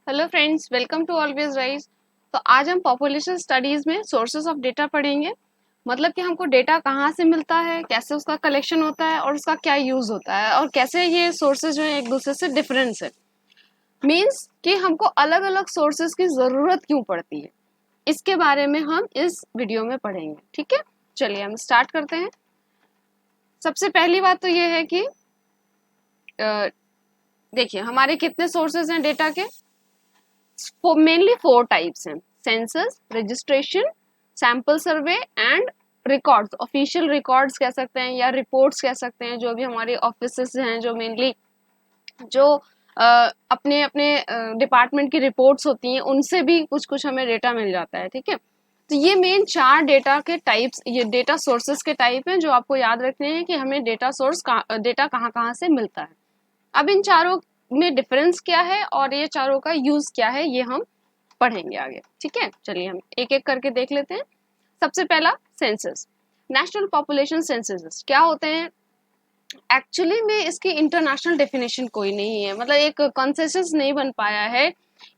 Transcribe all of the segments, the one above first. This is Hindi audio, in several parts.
Hello friends, welcome to Always Rise. तो आज हम पॉपुलेशन स्टडीज में सोर्सेस ऑफ डेटा पढ़ेंगे। मतलब कि हमको डेटा कहाँ से मिलता है, कैसे उसका कलेक्शन होता है और उसका क्या यूज होता है और कैसे ये सोर्सेज जो है एक दूसरे से डिफरेंस है। मीन्स कि हमको अलग अलग सोर्सेज की जरूरत क्यों पड़ती है, इसके बारे में हम इस वीडियो में पढ़ेंगे। ठीक है, चलिए हम स्टार्ट करते हैं। सबसे पहली बात तो ये है कि देखिए हमारे कितने सोर्सेज हैं डेटा के। मेनली 4 टाइप्स हैं: census, registration, sample survey and records. Official records कह सकते हैं या रिपोर्ट्स कह सकते हैं, जो भी हमारे ऑफिसेस हैं, जो मेनली जो अपने अपने डिपार्टमेंट की रिपोर्ट्स होती हैं, उनसे भी कुछ कुछ हमें डेटा मिल जाता है। ठीक है, तो ये मेन 4 डेटा के टाइप्स, ये डेटा सोर्सेज के टाइप हैं जो आपको याद रखने हैं कि हमें डेटा सोर्स डेटा कहाँ कहाँ से मिलता है। अब इन चारों में डिफरेंस क्या है और ये चारों का यूज क्या है, ये हम पढ़ेंगे आगे। ठीक है, चलिए हम एक एक करके देख लेते हैं। सबसे पहला सेंसस, नेशनल पॉपुलेशन सेंसस क्या होते हैं। एक्चुअली में इसकी इंटरनेशनल डेफिनेशन कोई नहीं है, मतलब एक कंसेंसस नहीं बन पाया है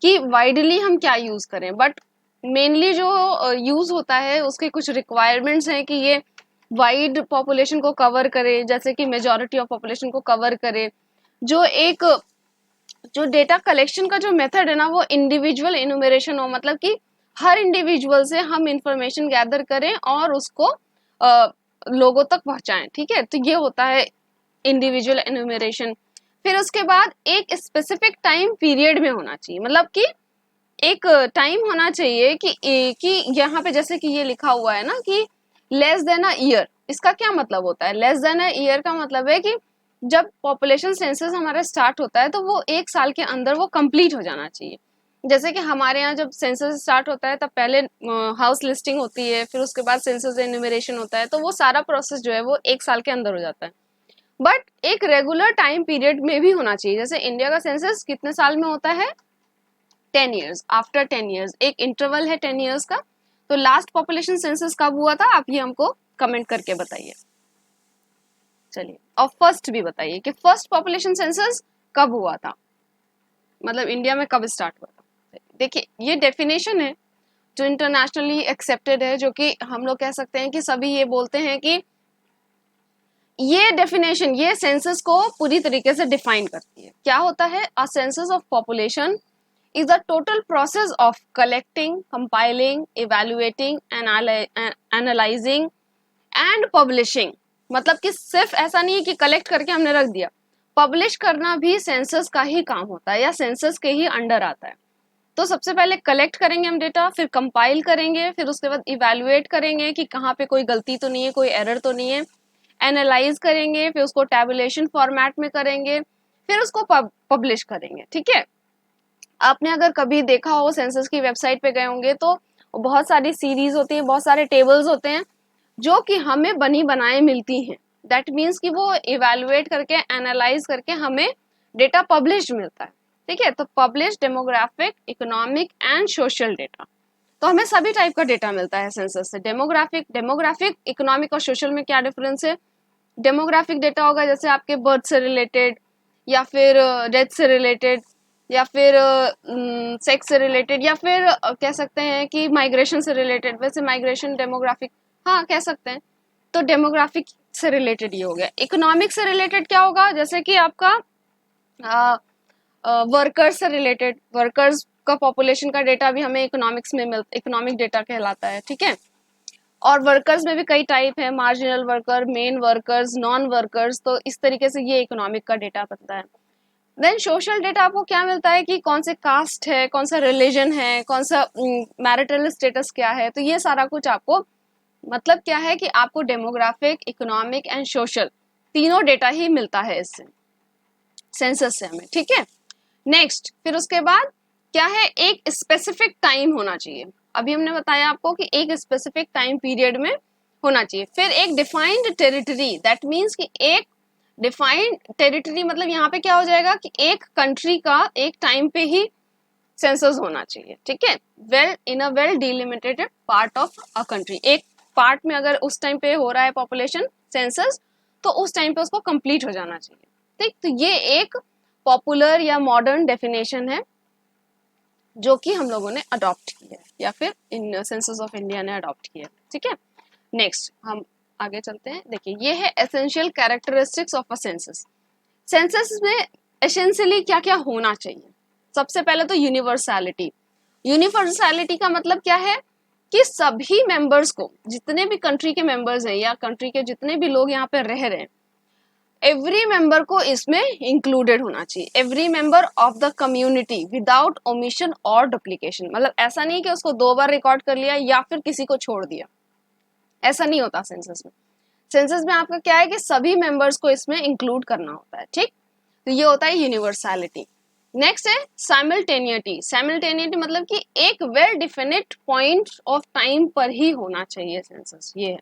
कि वाइडली हम क्या यूज करें। बट मेनली जो यूज होता है उसके कुछ रिक्वायरमेंट्स हैं कि ये वाइड पॉपुलेशन को कवर करे, जैसे कि मेजॉरिटी ऑफ पॉपुलेशन को कवर करे। जो डेटा कलेक्शन का जो मेथड है ना, वो इंडिविजुअल इनुमरेशन हो, मतलब कि हर इंडिविजुअल से हम इंफॉर्मेशन गैदर करें और उसको लोगों तक पहुंचाएं। ठीक है, तो ये होता है इंडिविजुअल इनुमरेशन। फिर उसके बाद एक स्पेसिफिक टाइम पीरियड में होना चाहिए, मतलब कि एक टाइम होना चाहिए कि यहाँ पे जैसे कि ये लिखा हुआ है ना कि लेस देन अ ईयर। इसका क्या मतलब होता है? लेस देन अ ईयर का मतलब है कि जब पॉपुलेशन सेंसस हमारा स्टार्ट होता है तो वो 1 साल के अंदर वो कंप्लीट हो जाना चाहिए। जैसे कि हमारे यहाँ जब सेंसस स्टार्ट होता है तब पहले हाउस लिस्टिंग होती है, फिर उसके बाद सेंसस एन्यूमरेशन होता है, तो वो सारा प्रोसेस जो है वो 1 साल के अंदर हो जाता है। बट एक रेगुलर टाइम पीरियड में भी होना चाहिए। जैसे इंडिया का सेंसस कितने साल में होता है? 10 ईयर्स। आफ्टर 10 ईयर्स एक इंटरवल है 10 ईयर्स का। तो लास्ट पॉपुलेशन सेंसस कब हुआ था, आप ये हमको कमेंट करके बताइए। चलिए, और फर्स्ट भी बताइए कि फर्स्ट पॉपुलेशन सेंसस कब हुआ था, मतलब इंडिया में कब स्टार्ट हुआ था। देखिए ये डेफिनेशन है जो इंटरनेशनली एक्सेप्टेड है, जो कि हम लोग कह सकते हैं कि सभी ये बोलते हैं कि ये डेफिनेशन ये सेंसस को पूरी तरीके से डिफाइन करती है। क्या होता है? A census of population is the total process of collecting, compiling, evaluating, analyzing and publishing। मतलब कि सिर्फ ऐसा नहीं है कि कलेक्ट करके हमने रख दिया, पब्लिश करना भी सेंसस का ही काम होता है या सेंसस के ही अंडर आता है। तो सबसे पहले कलेक्ट करेंगे हम डेटा, फिर कंपाइल करेंगे, फिर उसके बाद इवेल्युएट करेंगे कि कहाँ पे कोई गलती तो नहीं है, कोई एरर तो नहीं है, एनालाइज करेंगे, फिर उसको टैबुलेशन फॉर्मेट में करेंगे, फिर उसको पब्लिश करेंगे। ठीक है, आपने अगर कभी देखा हो, सेंसस की वेबसाइट पे गए होंगे तो बहुत सारी सीरीज होती है, बहुत सारे टेबल्स होते हैं जो कि हमें बनी बनाए मिलती हैं। दैट मीन्स कि वो इवेलुएट करके एनालाइज करके हमें डेटा पब्लिश मिलता है। ठीक है, तो publish demographic, economic and social data. तो हमें सभी टाइप का डेटा मिलता है सेंसस से। डेमोग्राफिक, इकोनॉमिक और सोशल में क्या डिफरेंस है? डेमोग्राफिक डेटा होगा जैसे आपके बर्थ से रिलेटेड, या फिर डेथ से रिलेटेड, या फिर सेक्स से रिलेटेड, या फिर कह सकते हैं कि माइग्रेशन से रिलेटेड। वैसे माइग्रेशन डेमोग्राफिक, हाँ कह सकते हैं। तो डेमोग्राफिक से रिलेटेड ये हो गया। इकोनॉमिक से रिलेटेड क्या होगा? जैसे कि आपका वर्कर्स से रिलेटेड, वर्कर्स का पॉपुलेशन का डेटा भी हमें इकोनॉमिक्स में इकोनॉमिक डेटा कहलाता है। ठीक है, और वर्कर्स में भी कई टाइप है, marginal worker, main workers, non workers. तो इस तरीके से ये इकोनॉमिक का डेटा बनता है। देन सोशल डेटा आपको क्या मिलता है कि कौन से कास्ट है, कौन सा रिलीजन है, कौन सा मैरिटल स्टेटस क्या है। तो ये सारा कुछ आपको, मतलब क्या है कि आपको डेमोग्राफिक, इकोनॉमिक एंड सोशल तीनों डेटा ही मिलता है इससे, सेंसस से हमें। ठीक है, नेक्स्ट फिर उसके बाद क्या है? एक स्पेसिफिक टाइम होना चाहिए। अभी हमने बताया आपको कि एक स्पेसिफिक टाइम पीरियड में होना चाहिए। फिर एक डिफाइंड टेरिटरी, दैट मीन्स कि एक डिफाइंड टेरिटरी, मतलब यहाँ पे क्या हो जाएगा कि एक कंट्री का एक टाइम पे ही सेंसस होना चाहिए। ठीक है, well in a well delimited part of a country. एक पार्ट में अगर उस टाइम पे हो रहा है पॉपुलेशन सेंसस, तो उस टाइम पे उसको कंप्लीट हो जाना चाहिए। ठीक, तो ये एक पॉपुलर या मॉडर्न डेफिनेशन है जो कि हम लोगों ने अडॉप्ट किया है या फिर इन सेंसस ऑफ इंडिया ने अडॉप्ट किया है, ठीक है। नेक्स्ट हम आगे चलते हैं। देखिए ये है essential characteristics of a census. Census में एसेंशियली क्या क्या होना चाहिए। सबसे पहले तो यूनिवर्सैलिटी। यूनिवर्सैलिटी का मतलब क्या है कि सभी मेंबर्स को, जितने भी कंट्री के मेंबर्स हैं या कंट्री के जितने भी लोग यहाँ पे रह रहे हैं, एवरी मेंबर को इसमें इंक्लूडेड होना चाहिए। Every member of the community without omission और डुप्लीकेशन। मतलब ऐसा नहीं कि उसको 2 बार रिकॉर्ड कर लिया या फिर किसी को छोड़ दिया, ऐसा नहीं होता सेंसस में। सेंसस में आपका क्या है कि सभी मेंबर्स को इसमें इंक्लूड करना होता है, ठीक। तो ये होता है यूनिवर्सैलिटी। नेक्स्ट है साइमल्टेनिटी। साइमल्टेनिटी मतलब कि एक well definite point of time पर ही होना चाहिए सेंसस, ये है।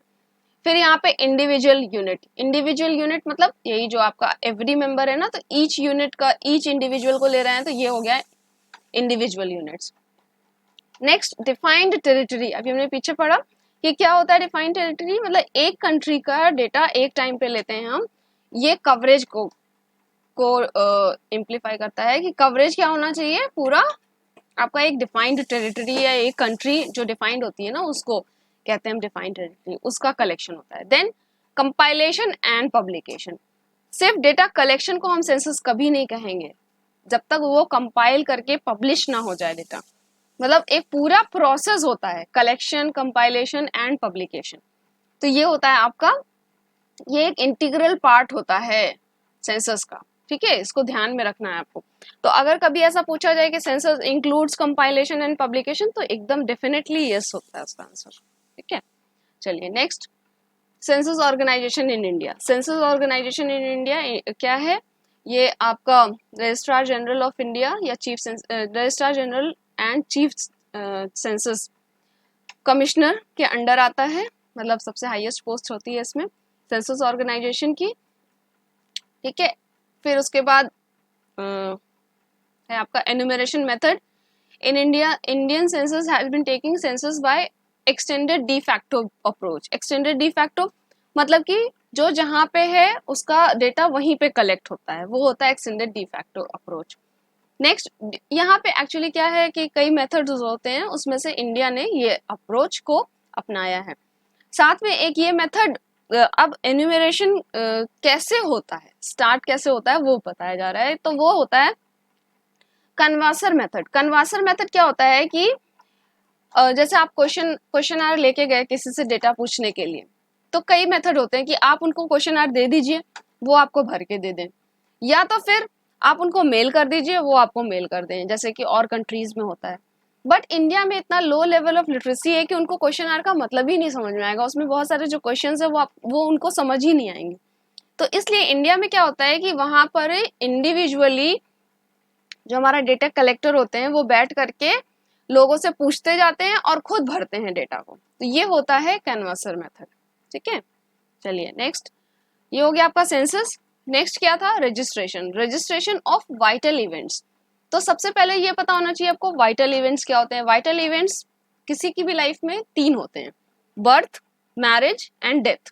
फिर यहाँ पे इंडिविजुअल यूनिट। इंडिविजुअल यूनिट मतलब यही जो आपका एवरी मेंबर है ना, तो ईच यूनिट का ईच इंडिविजुअल को ले रहे हैं, तो ये हो गया individual units. Next defined territory. अभी हमने पीछे पढ़ा कि क्या होता है डिफाइंड टेरिटरी। मतलब एक कंट्री का डेटा एक टाइम पे लेते हैं हम। ये कवरेज को इम्प्लीफाई करता है कि कवरेज क्या होना चाहिए, पूरा आपका एक डिफाइंड टेरिटरी या एक कंट्री जो डिफाइंड होती है ना, उसको कहते हैं हम डिफाइंड टेरिटरी, उसका कलेक्शन होता है। Then compilation and publication. सिर्फ डेटा कलेक्शन को हम सेंसस कभी नहीं कहेंगे जब तक वो कंपाइल करके पब्लिश ना हो जाए डेटा। मतलब एक पूरा प्रोसेस होता है, कलेक्शन, कंपाइलेशन एंड पब्लिकेशन। तो ये होता है आपका, ये एक इंटीग्रल पार्ट होता है सेंसस का, ठीक है। इसको ध्यान में रखना है आपको। तो अगर कभी ऐसा पूछा जाए कि census includes compilation and publication, तो एकदम डेफिनेटली यस होता है उसका आंसर, ठीक है। चलिए next, census organisation in India. Census organisation in India क्या है, ये आपका रजिस्ट्रार जनरल ऑफ इंडिया या chief registrar general and chief census commissioner के अंडर आता है। मतलब सबसे हाईएस्ट पोस्ट होती है इसमें सेंसस ऑर्गेनाइजेशन की, ठीक है। फिर उसके बाद है आपका enumeration method. In India Indian census has been taking census by extended de facto approach. Extended de facto मतलब कि जो जहाँ पे है उसका डेटा वहीं पे कलेक्ट होता है, वो होता है extended de facto approach. Next, यहाँ पे एक्चुअली क्या है कि कई मेथड्स होते हैं, उसमें से इंडिया ने ये अप्रोच को अपनाया है। साथ में एक ये मेथड, अब एन्यूमरेशन कैसे होता है, स्टार्ट कैसे होता है वो बताया जा रहा है। तो वो होता है कन्वासर मेथड। कन्वासर मेथड क्या होता है कि जैसे आप क्वेश्चन आर लेके गए किसी से डेटा पूछने के लिए, तो कई मेथड होते हैं कि आप उनको क्वेश्चन आर दे दीजिए, वो आपको भर के दे दें, या तो फिर आप उनको मेल कर दीजिए, वो आपको मेल कर दें, जैसे कि और कंट्रीज में होता है। बट इंडिया में इतना लो लेवल ऑफ लिटरेसी है कि उनको क्वेश्चन आर का मतलब ही नहीं समझ में आएगा। उसमें बहुत सारे जो क्वेश्चंस है वो उनको समझ ही नहीं आएंगे। तो इसलिए इंडिया में क्या होता है कि वहां पर इंडिविजुअली जो हमारा डेटा कलेक्टर होते हैं वो बैठ करके लोगों से पूछते जाते हैं और खुद भरते हैं डेटा को। तो ये होता है कैनवासर मेथड, ठीक है। चलिए नेक्स्ट, ये हो गया आपका सेंसस। नेक्स्ट क्या था, registration. Registration of vital events. तो सबसे पहले ये पता होना चाहिए आपको वाइटल इवेंट्स क्या होते हैं। वाइटल इवेंट्स किसी की भी लाइफ में 3 होते हैं, बर्थ, मैरिज एंड डेथ।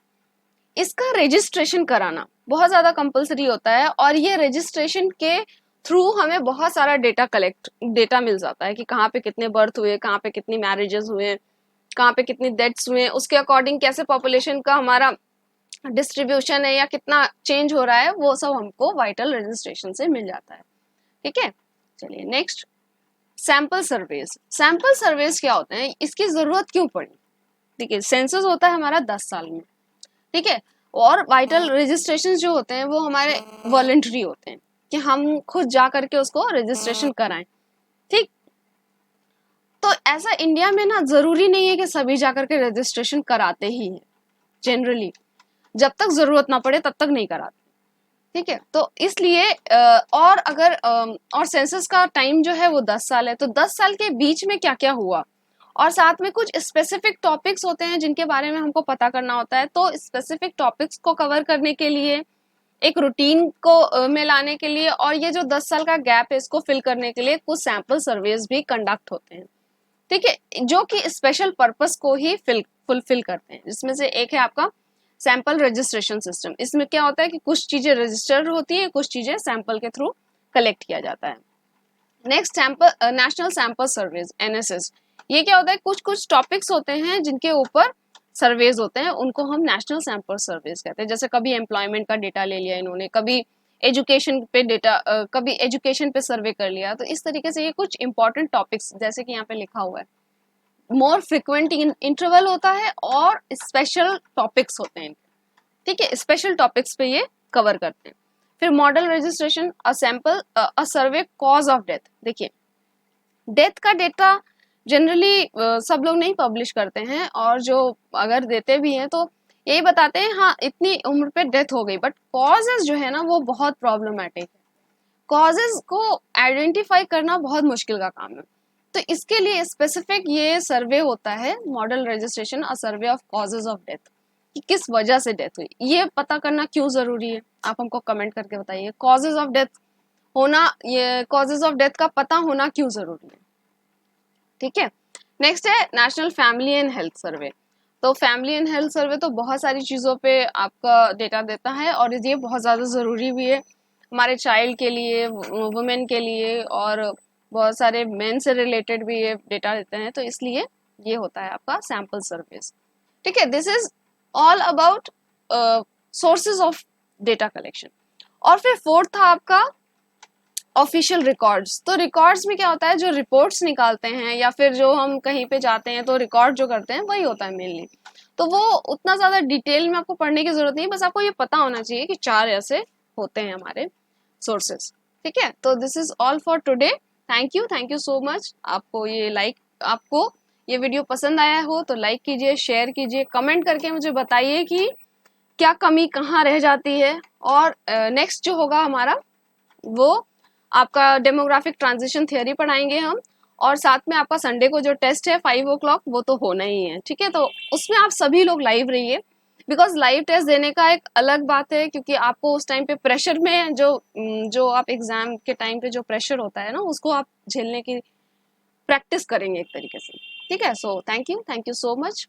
इसका रजिस्ट्रेशन कराना बहुत ज्यादा कंपलसरी होता है, और ये रजिस्ट्रेशन के थ्रू हमें बहुत सारा डेटा मिल जाता है कि कहाँ पे कितने बर्थ हुए, कहाँ पे कितनी मैरिजेस हुए, कहाँ पे कितनी डेथ्स हुए, उसके अकॉर्डिंग कैसे पॉपुलेशन का हमारा डिस्ट्रीब्यूशन है या कितना चेंज हो रहा है, वो सब हमको वाइटल रजिस्ट्रेशन से मिल जाता है, ठीक है। चलिए next, sample surveys. Sample surveys क्या होते हैं, इसकी जरूरत क्यों पड़ी। ठीक है, सेंसस होता है हमारा 10 साल में, ठीक है, और वाइटल रजिस्ट्रेशन जो होते हैं वो हमारे वॉलंटरी होते हैं कि हम खुद जा करके उसको रजिस्ट्रेशन कराएं, ठीक। तो ऐसा इंडिया में ना जरूरी नहीं है कि सभी जाकर के रजिस्ट्रेशन कराते ही हैं। जनरली जब तक जरूरत ना पड़े तब तक नहीं कराते, ठीक है। तो इसलिए और अगर और सेंसस का टाइम जो है वो 10 साल है, तो 10 साल के बीच में क्या क्या हुआ, और साथ में कुछ स्पेसिफिक टॉपिक्स होते हैं जिनके बारे में हमको पता करना होता है। तो स्पेसिफिक टॉपिक्स को कवर करने के लिए, एक रूटीन को में लाने के लिए, और ये जो 10 साल का गैप है इसको फिल करने के लिए कुछ सैंपल सर्वेज भी कंडक्ट होते हैं, ठीक है, जो कि स्पेशल पर्पस को ही फुलफिल करते हैं। जिसमें से एक है आपका सैंपल रजिस्ट्रेशन सिस्टम। इसमें क्या होता है कि कुछ चीजें रजिस्टर्ड होती है, कुछ चीजें सैंपल के थ्रू कलेक्ट किया जाता है। Next national sample surveys, NSS. ये क्या होता है, कुछ कुछ टॉपिक्स होते हैं जिनके ऊपर सर्वेज होते हैं, उनको हम नेशनल सैंपल सर्वेज कहते हैं। जैसे कभी एम्प्लॉयमेंट का डेटा ले लिया इन्होंने, कभी एजुकेशन पे डेटा, कभी एजुकेशन पे सर्वे कर लिया। तो इस तरीके से ये कुछ इंपॉर्टेंट टॉपिक्स, जैसे कि यहाँ पे लिखा हुआ है, मोर फ्रिक्वेंट इंटरवल होता है और स्पेशल टॉपिक्स होते हैं, ठीक है, स्पेशल टॉपिक्स पे ये कवर करते हैं। फिर model registration, a sample a survey cause of death. देखिए, डेथ का डेटा जनरली सब लोग नहीं पब्लिश करते हैं, और जो अगर देते भी हैं तो यही बताते हैं हाँ इतनी उम्र पे डेथ हो गई, बट कॉजेज जो है ना वो बहुत प्रॉब्लमेटिक है। कॉजेज को आइडेंटिफाई करना बहुत मुश्किल का काम है। तो इसके लिए स्पेसिफिक ये सर्वे होता है, model registration a survey of causes of death, कि किस वजह से डेथ हुई। ये पता करना क्यों जरूरी है, आप हमको कमेंट करके बताइए। कॉजेज ऑफ डेथ होना, ये कॉजेज ऑफ डेथ का पता होना क्यों जरूरी है, ठीक है। नेक्स्ट है national family and health survey. तो फैमिली एंड हेल्थ सर्वे तो बहुत सारी चीज़ों पे आपका डेटा देता है, और ये बहुत ज़्यादा ज़रूरी भी है हमारे चाइल्ड के लिए, वुमेन के लिए, और बहुत सारे मेन से रिलेटेड भी ये डेटा देते हैं। तो इसलिए ये होता है आपका सैम्पल सर्वेज, ठीक है। This is all about sources of data collection. और फिर फोर्थ था आपका ऑफिशियल रिकॉर्ड्स। तो रिकॉर्ड्स में क्या होता है, जो रिपोर्ट्स निकालते हैं या फिर जो हम कहीं पे जाते हैं तो रिकॉर्ड जो करते हैं वही होता है मेनली। तो वो उतना ज़्यादा डिटेल में आपको पढ़ने की ज़रूरत नहीं, बस आपको ये पता होना चाहिए कि 4 ऐसे होते हैं हमारे सोर्सेज, ठीक है। तो this is all for today. Thank you so much. आपको ये वीडियो पसंद आया हो तो लाइक कीजिए, शेयर कीजिए, कमेंट करके मुझे बताइए कि क्या कमी कहाँ रह जाती है। और नेक्स्ट जो होगा हमारा, वो आपका डेमोग्राफिक ट्रांजिशन थियोरी पढ़ाएंगे हम, और साथ में आपका संडे को जो टेस्ट है 5 o'clock, वो तो होना ही है, ठीक है। तो उसमें आप सभी लोग लाइव रहिए, बिकॉज लाइव टेस्ट देने का एक अलग बात है, क्योंकि आपको उस टाइम पे प्रेशर में जो आप एग्जाम के टाइम पे जो प्रेशर होता है ना, उसको आप झेलने की प्रैक्टिस करेंगे एक तरीके से, ठीक है। So thank you so much.